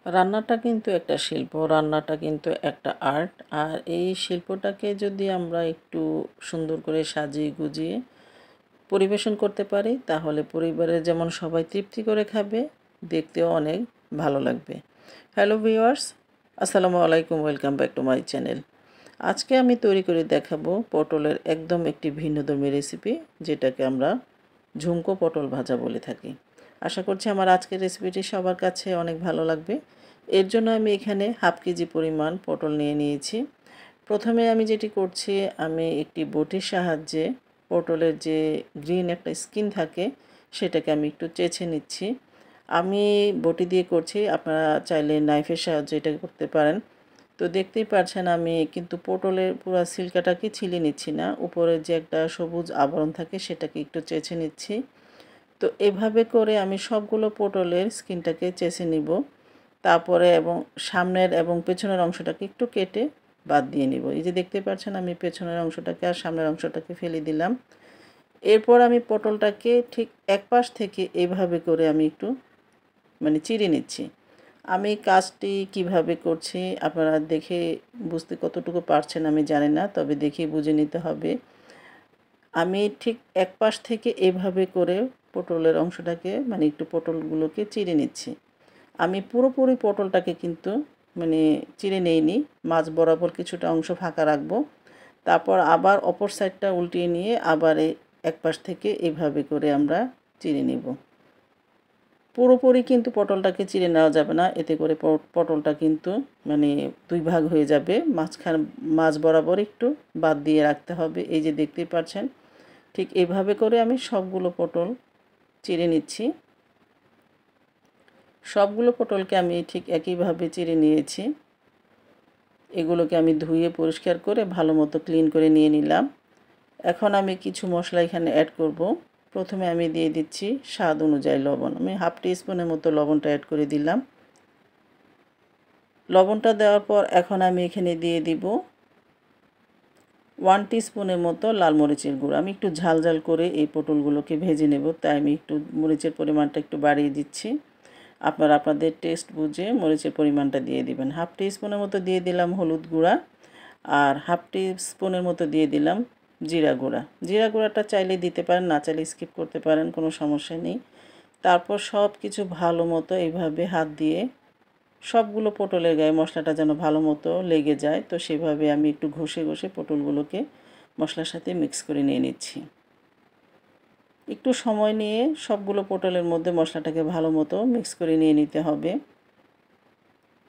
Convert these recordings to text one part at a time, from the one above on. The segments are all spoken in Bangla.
রান্নাটা কিন্তু একটা শিল্প, রান্নাটা কিন্তু একটা আর্ট। আর এই শিল্পটাকে যদি আমরা একটু সুন্দর করে সাজিয়ে গুজিয়ে পরিবেশন করতে পারি, তাহলে পরিবারের যেমন সবাই তৃপ্তি করে খাবে, দেখতেও অনেক ভালো লাগবে। হ্যালো ভিউয়ার্স, আসসালামু আলাইকুম, welcome back to my channel. আজকে আমি তৈরি করে দেখাবো পটলের একদম একটি ভিন্নধর্মী রেসিপি, যেটাকে আমরা ঝুমকো পটল ভাজা বলে থাকি। আশা করছি আমার আজকের রেসিপিটি সবার কাছে অনেক ভালো লাগবে। এর জন্য আমি এখানে হাফ কেজি পরিমাণ পটল নিয়ে নিয়েছি। প্রথমে আমি যেটি করছি, আমি একটি বটির সাহায্যে পটলের যে গ্রিন একটা স্কিন থাকে সেটাকে আমি একটু চেঁচে নিচ্ছি। আমি বটি দিয়ে করছি, আপনারা চাইলে নাইফের সাহায্যে এটা করতে পারেন। তো দেখতেই পাচ্ছেন আমি কিন্তু পটলের পুরো ছিলকাটাকে ছিলে নিচ্ছি না, উপরে যে একটা সবুজ আবরণ থাকে সেটাকে একটু চেঁচে নিচ্ছি। তো এভাবে করে আমি সবগুলো পটলের স্কিনটাকে চেঁচে নিব। তারপরে এবং সামনের এবং পেছনের অংশটাকে একটু কেটে বাদ দিয়ে নিব। এই যে দেখতে পাচ্ছেন আমি পেছনের অংশটাকে আর সামনের অংশটাকে ফেলে দিলাম। এরপর আমি পটলটাকে ঠিক এক পাশ থেকে এইভাবে করে আমি একটু চিড়ে নিচ্ছি। আমি কাজটি কিভাবে করছি আপনারা দেখে বুঝতে কতটুকু পারছেন আমি জানি না, তবে দেখে বুঝে নিতে হবে। আমি ঠিক এক পাশ থেকে এভাবে করে পটলের অংশটাকে একটু পটলগুলোকে চিড়ে নিচ্ছি। আমি পুরোপুরি পটলটাকে কিন্তু চিড়ে নেইনি, মাঝ বরাবর কিছুটা অংশ ফাঁকা রাখবো। তারপর আবার অপর সাইডটা উল্টিয়ে নিয়ে আবার এক পাশ থেকে এভাবে করে আমরা চিড়ে নেব। পুরোপুরি কিন্তু পটলটাকে চিড়ে নেওয়া যাবে না, এতে করে পটলটা কিন্তু দুই ভাগ হয়ে যাবে। মাঝ বরাবর একটু বাদ দিয়ে রাখতে হবে। এই যে দেখতেই পাচ্ছেন, ঠিক এভাবে করে আমি সবগুলো পটল চিড়ে নিচ্ছি। সবগুলো পটলকে আমি ঠিক একইভাবে চিড়ে নিয়েছি। এগুলোকে আমি ধুয়ে পরিষ্কার করে ভালো মতো ক্লিন করে নিয়ে নিলাম। এখন আমি কিছু মশলা এখানে অ্যাড করব। প্রথমে আমি দিয়ে দিচ্ছি স্বাদ অনুযায়ী লবণ। আমি হাফ টিস্পুনের মতো লবণটা অ্যাড করে দিলাম। লবণটা দেওয়ার পর এখন আমি এখানে দিয়ে দিব 1 টিস্পুনের মতো লাল মরিচের গুঁড়ো। আমি একটু ঝাল ঝাল করে এই পটলগুলোকে ভেজে নেব, তাই আমি একটু মরিচের পরিমাণটা একটু বাড়িয়ে দিচ্ছি। আপনারা আপনাদের টেস্ট বুঝে মরিচের পরিমাণটা দিয়ে দিবেন। হাফ টিস্পুনের মতো দিয়ে দিলাম হলুদ গুঁড়া, আর হাফ টিস্পুনের মতো দিয়ে দিলাম জিরা গুঁড়া। জিরা গুঁড়াটা চাইলে দিতে পারেন, না চাইলে স্কিপ করতে পারেন, কোনো সমস্যা নেই। তারপর সব কিছু ভালো মতো এইভাবে হাত দিয়ে সবগুলো পটলের গায়ে মশলাটা যেন ভালো মতো লেগে যায়, তো সেভাবে আমি একটু ঘষে ঘষে পটলগুলোকে মশলার সাথে মিক্স করে নিয়ে নিচ্ছি। একটু সময় নিয়ে সবগুলো পটলের মধ্যে মশলাটাকে ভালো মতো মিক্স করে নিয়ে নিতে হবে,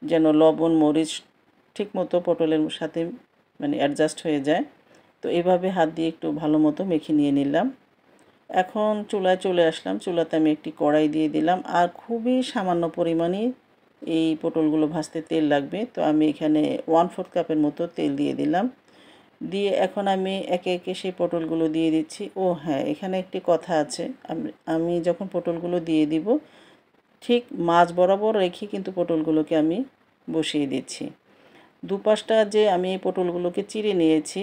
যেন লবণ মরিচ ঠিক মতো পটলের সাথে অ্যাডজাস্ট হয়ে যায়। তো এভাবে হাত দিয়ে একটু ভালো মতো মেখে নিয়ে নিলাম। এখন চুলায় চলে আসলাম। চুলাতে আমি একটি কড়াই দিয়ে দিলাম, আর খুবই সামান্য পরিমাণে এই পটলগুলো ভাজতে তেল লাগবে। তো আমি এখানে 1/4 কাপের মতো তেল দিয়ে দিলাম। দিয়ে এখন আমি একে একে সেই পটলগুলো দিয়ে দিচ্ছি। ও হ্যাঁ, এখানে একটি কথা আছে, আমি যখন পটলগুলো দিয়ে দিব ঠিক মাঝ বরাবর রেখে কিন্তু পটলগুলোকে আমি বসিয়ে দিচ্ছি। দুপাশটা যে আমি এই পটলগুলোকে চিড়ে নিয়েছি,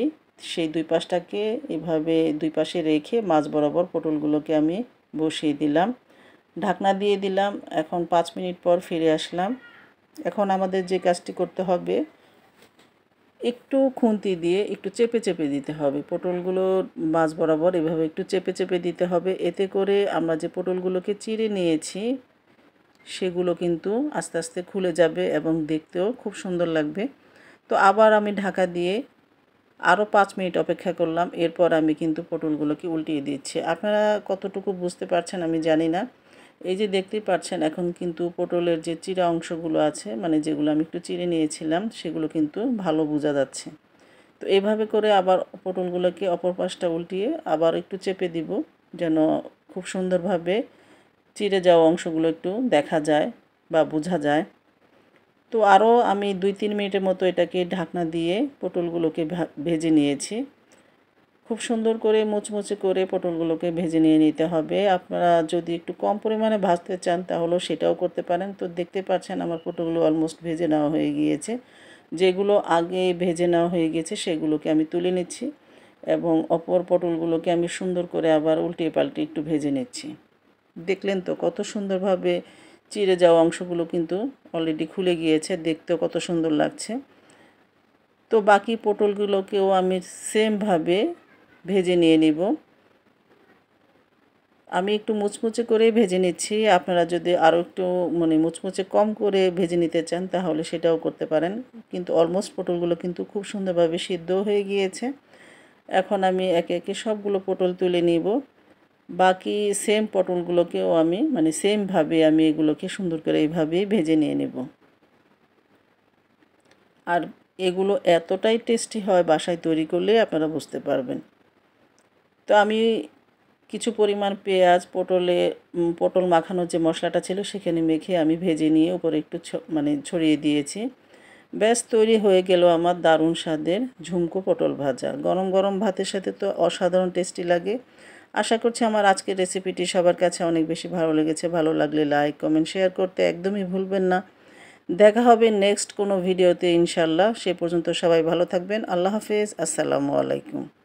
সেই দুই পাশটাকে এভাবে দুই পাশে রেখে মাঝ বরাবর পটলগুলোকে আমি বসিয়ে দিলাম। ঢাকনা দিয়ে দিলাম। এখন 5 মিনিট পর ফিরে আসলাম। এখন আমাদের যে কাজটি করতে হবে, একটু খুন্তি দিয়ে একটু চেপে চেপে দিতে হবে পটলগুলো মাঝ বরাবর, এভাবে একটু চেপে চেপে দিতে হবে। এতে করে আমরা যে পটলগুলোকে চিড়ে নিয়েছি সেগুলো কিন্তু আস্তে আস্তে খুলে যাবে এবং দেখতেও খুব সুন্দর লাগবে। তো আবার আমি ঢাকা দিয়ে আরও 5 মিনিট অপেক্ষা করলাম। এরপর আমি কিন্তু পটলগুলোকে উল্টিয়ে দিচ্ছি। আপনারা কতটুকু বুঝতে পারছেন আমি জানি না। এই যে দেখতেই পাচ্ছেন, এখন কিন্তু পটলের যে চিরা অংশগুলো আছে, যেগুলো আমি একটু চিড়ে নিয়েছিলাম, সেগুলো কিন্তু ভালো বোঝা যাচ্ছে। তো এভাবে করে আবার পটলগুলোকে অপর পাশটা উল্টিয়ে আবার একটু চেপে দিব, যেন খুব সুন্দরভাবে চিড়ে যাওয়া অংশগুলো একটু দেখা যায় বা বোঝা যায়। তো আরও আমি 2-3 মিনিটের মতো এটাকে ঢাকনা দিয়ে পটলগুলোকে ভেজে নিয়েছি। খুব সুন্দর করে মুচমুচে করে পটলগুলোকে ভেজে নিয়ে নিতে হবে। আপনারা যদি একটু কম পরিমাণে ভাজতে চান তাহলেও সেটাও করতে পারেন। তো দেখতে পাচ্ছেন আমার পটলগুলো অলমোস্ট ভেজে নেওয়া হয়ে গিয়েছে। যেগুলো আগে ভেজে নেওয়া হয়ে গেছে সেগুলোকে আমি তুলে নিচ্ছি, এবং অপর পটলগুলোকে আমি সুন্দর করে আবার উল্টিয়ে পাল্টে একটু ভেজে নিচ্ছি। দেখলেন তো কত সুন্দরভাবে চিড়ে যাওয়া অংশগুলো কিন্তু অলরেডি খুলে গিয়েছে, দেখতেও কত সুন্দর লাগছে। তো বাকি পটলগুলোকেও আমি সেমভাবে ভেজে নিয়ে নিব। আমি একটু মুচমুচে করে ভেজে নিচ্ছি। আপনারা যদি আরও একটু মুচমুচে কম করে ভেজে নিতে চান তাহলে সেটাও করতে পারেন। কিন্তু অলমোস্ট পটলগুলো কিন্তু খুব সুন্দরভাবে সিদ্ধ হয়ে গিয়েছে। এখন আমি একে একে সবগুলো পটল তুলে নিব। বাকি সেম পটলগুলোকেও আমি সেমভাবে আমি এগুলোকে সুন্দর করে এইভাবেই ভেজে নিয়ে নেব। আর এগুলো এতটাই টেস্টি হয় বাসায় তৈরি করলে আপনারা বুঝতে পারবেন। তো আমি কিছু পরিমাণ পেঁয়াজ পটল মাখানোর যে মশলাটা ছিল সেখানে মেখে আমি ভেজে নিয়ে উপরে একটু ছড়িয়ে দিয়েছি। ব্যাস তৈরি হয়ে গেল আমার দারুণ স্বাদের ঝুমকো পটল ভাজা। গরম গরম ভাতের সাথে তো অসাধারণ টেস্টি লাগে। আশা করছি আমার আজকের রেসিপিটি সবার কাছে অনেক বেশি ভালো লেগেছে। ভালো লাগলে লাইক কমেন্ট শেয়ার করতে একদমই ভুলবেন না। দেখা হবে নেক্সট কোনো ভিডিওতে ইনশাল্লাহ। সে পর্যন্ত সবাই ভালো থাকবেন। আল্লাহ হাফেজ। আসসালামু আলাইকুম।